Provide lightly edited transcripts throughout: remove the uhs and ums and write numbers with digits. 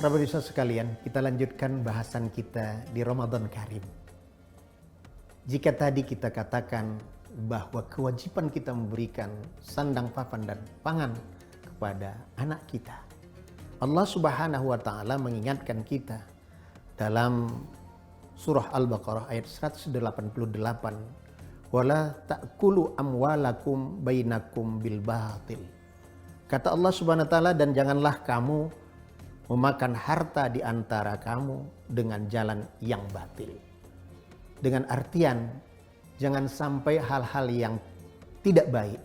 Para pemirsa sekalian, kita lanjutkan bahasan kita di Ramadan Karim. Jika tadi kita katakan bahwa kewajiban kita memberikan sandang, papan, dan pangan kepada anak kita, Allah Subhanahu wa Ta'ala mengingatkan kita dalam surah Al-Baqarah ayat 188, wala ta'kulu amwalakum bainakum bil batil. Kata Allah Subhanahu wa Ta'ala, dan janganlah kamu memakan harta di antara kamu dengan jalan yang batil. Dengan artian, jangan sampai hal-hal yang tidak baik,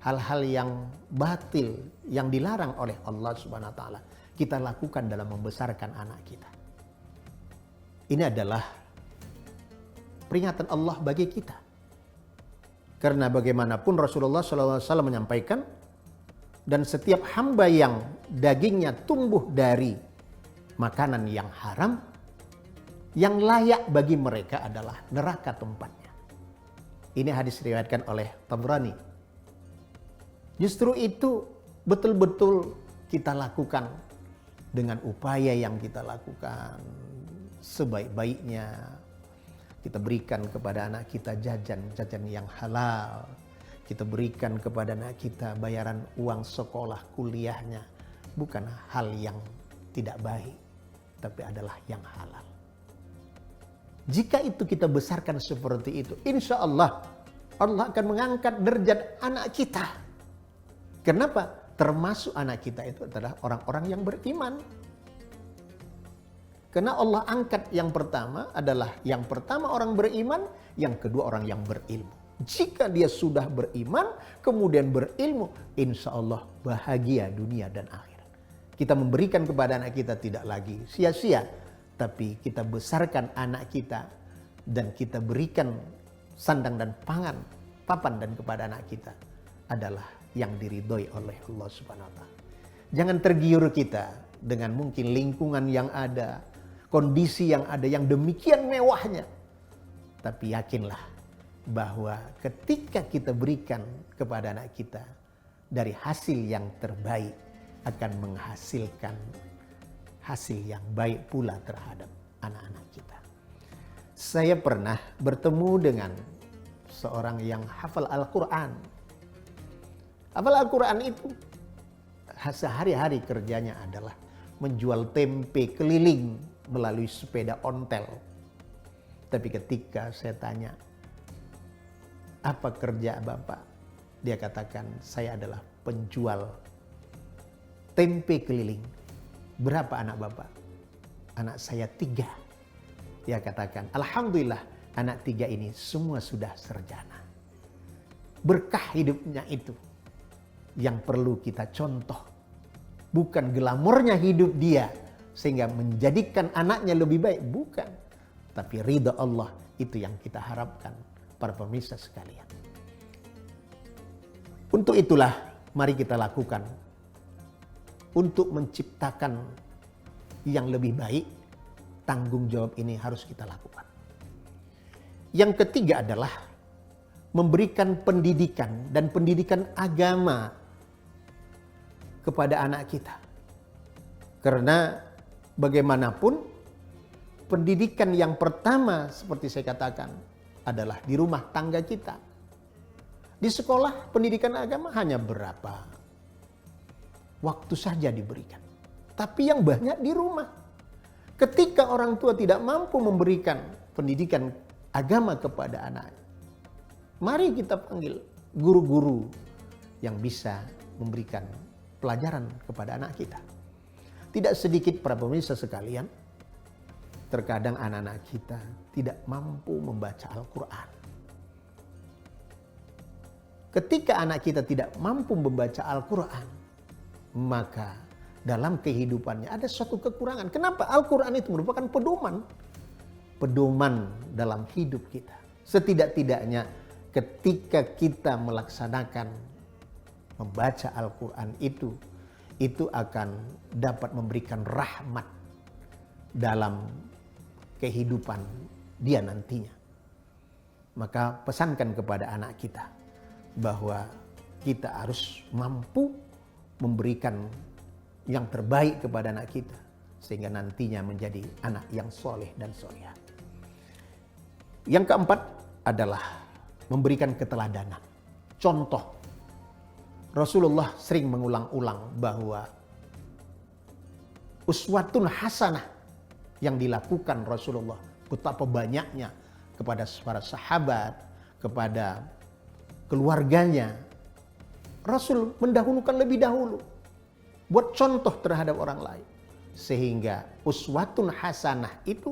hal-hal yang batil, yang dilarang oleh Allah Subhanahu wa Ta'ala, kita lakukan dalam membesarkan anak kita. Ini adalah peringatan Allah bagi kita. Karena bagaimanapun Rasulullah SAW menyampaikan, dan setiap hamba yang dagingnya tumbuh dari makanan yang haram, yang layak bagi mereka adalah neraka tempatnya. Ini hadis diriwayatkan oleh Tabrani. Justru itu betul-betul kita lakukan dengan upaya yang kita lakukan sebaik-baiknya. Kita berikan kepada anak kita jajan yang halal. Kita berikan kepada anak kita bayaran uang sekolah kuliahnya. Bukan hal yang tidak baik, tapi adalah yang halal. Jika itu kita besarkan seperti itu, insya Allah, Allah akan mengangkat derajat anak kita. Kenapa? Termasuk anak kita itu adalah orang-orang yang beriman. Karena Allah angkat yang pertama adalah yang pertama orang beriman, yang kedua orang yang berilmu. Jika dia sudah beriman, kemudian berilmu, insya Allah bahagia dunia dan akhirat. Kita memberikan kepada anak kita tidak lagi sia-sia, tapi kita besarkan anak kita dan kita berikan sandang dan pangan, papan dan kepada anak kita adalah yang diridhoi oleh Allah Subhanahu wa Ta'ala. Jangan tergiur kita dengan mungkin lingkungan yang ada, kondisi yang ada yang demikian mewahnya. Tapi yakinlah bahwa ketika kita berikan kepada anak kita dari hasil yang terbaik akan menghasilkan hasil yang baik pula terhadap anak-anak kita. Saya pernah bertemu dengan seorang yang hafal Al-Quran. Hafal Al-Quran itu sehari-hari kerjanya adalah menjual tempe keliling melalui sepeda ontel. Tapi ketika saya tanya, apa kerja Bapak? Dia katakan, saya adalah penjual tempe keliling. Berapa anak Bapak? Anak saya 3. Dia katakan, alhamdulillah anak 3 ini semua sudah sarjana. Berkah hidupnya itu yang perlu kita contoh. Bukan glamornya hidup dia sehingga menjadikan anaknya lebih baik. Bukan. Tapi ridha Allah itu yang kita harapkan. Para pemirsa sekalian. Untuk itulah mari kita lakukan. Untuk menciptakan yang lebih baik, tanggung jawab ini harus kita lakukan. Yang ketiga adalah memberikan pendidikan dan pendidikan agama kepada anak kita. Karena bagaimanapun pendidikan yang pertama seperti saya katakan adalah di rumah tangga kita. Di sekolah pendidikan agama hanya berapa waktu saja diberikan. Tapi yang banyak di rumah. Ketika orang tua tidak mampu memberikan pendidikan agama kepada anak, mari kita panggil guru-guru yang bisa memberikan pelajaran kepada anak kita. Tidak sedikit para pemirsa sekalian, terkadang anak-anak kita tidak mampu membaca Al-Quran. Ketika anak kita tidak mampu membaca Al-Quran, maka dalam kehidupannya ada suatu kekurangan. Kenapa? Al-Quran itu merupakan pedoman. Pedoman dalam hidup kita. Setidak-tidaknya ketika kita melaksanakan membaca Al-Quran itu akan dapat memberikan rahmat dalam kehidupan dia nantinya. Maka pesankan kepada anak kita bahwa kita harus mampu memberikan yang terbaik kepada anak kita. sehingga nantinya menjadi anak yang soleh dan solehah. Yang keempat adalah memberikan keteladanan. Contoh, Rasulullah sering mengulang-ulang bahwa uswatun hasanah yang dilakukan Rasulullah, betapa banyaknya kepada para sahabat, kepada keluarganya. Rasul mendahulukan lebih dahulu, buat contoh terhadap orang lain. Sehingga uswatun hasanah itu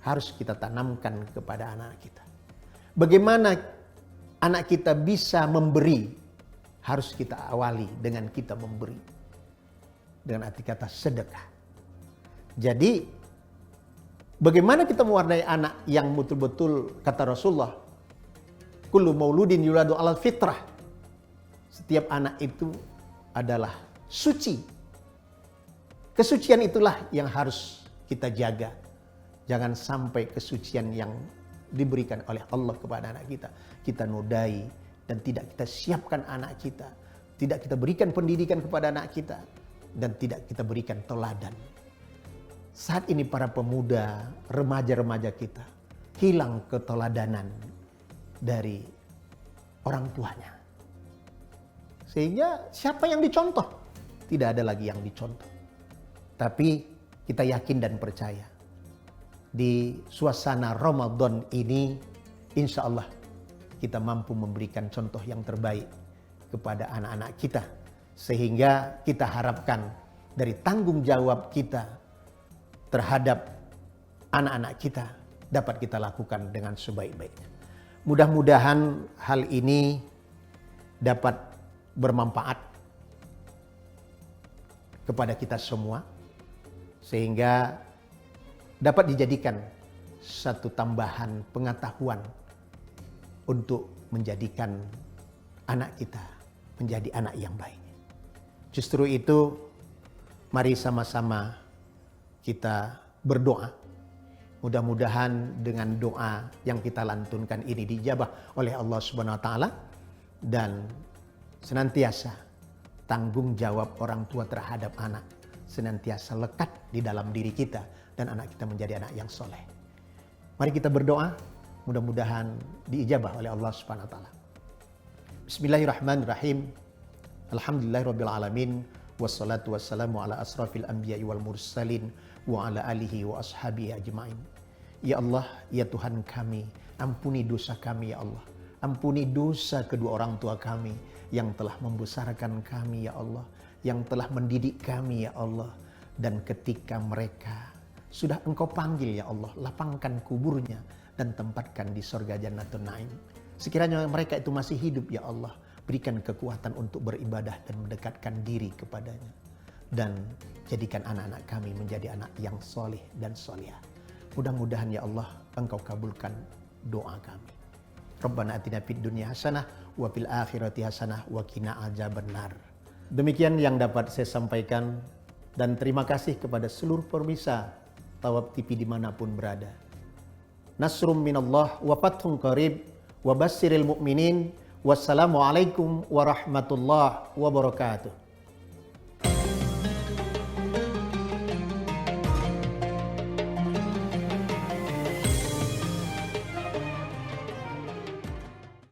harus kita tanamkan kepada anak kita. Bagaimana anak kita bisa memberi, harus kita awali dengan kita memberi. Dengan arti kata sedekah. Jadi bagaimana kita mewarnai anak yang betul-betul kata Rasulullah, kullu mauludin yuladu alal fitrah. Setiap anak itu adalah suci. Kesucian itulah yang harus kita jaga. Jangan sampai kesucian yang diberikan oleh Allah kepada anak kita, kita nodai dan tidak kita siapkan anak kita. Tidak kita berikan pendidikan kepada anak kita. Dan tidak kita berikan teladan. Saat ini para pemuda, remaja-remaja kita hilang keteladanan dari orang tuanya. Sehingga siapa yang dicontoh? Tidak ada lagi yang dicontoh. Tapi kita yakin dan percaya di suasana Ramadan ini, insya Allah kita mampu memberikan contoh yang terbaik kepada anak-anak kita. Sehingga kita harapkan dari tanggung jawab kita terhadap anak-anak kita dapat kita lakukan dengan sebaik-baiknya. Mudah-mudahan hal ini dapat bermanfaat kepada kita semua, sehingga dapat dijadikan satu tambahan pengetahuan untuk menjadikan anak kita menjadi anak yang baik. Justru itu, mari sama-sama kita berdoa. Mudah-mudahan dengan doa yang kita lantunkan ini dijabah oleh Allah Subhanahu wa taala, dan senantiasa tanggung jawab orang tua terhadap anak senantiasa lekat di dalam diri kita dan anak kita menjadi anak yang soleh. Mari kita berdoa, mudah-mudahan diijabah oleh Allah Subhanahu wa taala. Bismillahirrahmanirrahim. Alhamdulillahirabbil alamin, wassalatu wassalamu ala asrafil anbiya'i wal mursalin wa ala alihi wa ashabihi ajmain. Ya Allah, ya Tuhan kami, ampuni dosa kami ya Allah. Ampuni dosa kedua orang tua kami yang telah membesarkan kami ya Allah, yang telah mendidik kami ya Allah. Dan ketika mereka sudah Engkau panggil ya Allah, lapangkan kuburnya dan tempatkan di surga Jannatul Naim. Sekiranya mereka itu masih hidup ya Allah, berikan kekuatan untuk beribadah dan mendekatkan diri kepadanya. Dan jadikan anak-anak kami menjadi anak yang soleh dan solehah. Mudah-mudahan ya Allah Engkau kabulkan doa kami. Rabbana atina fid dunya hasanah wa fil akhirati hasanah wa qina adzabannar. Demikian yang dapat saya sampaikan, dan terima kasih kepada seluruh pemirsa Thawab TV dimanapun berada. Nasrum minallah wa fathun qarib wa basyiril mu'minin. Wassalamualaikum warahmatullahi wabarakatuh.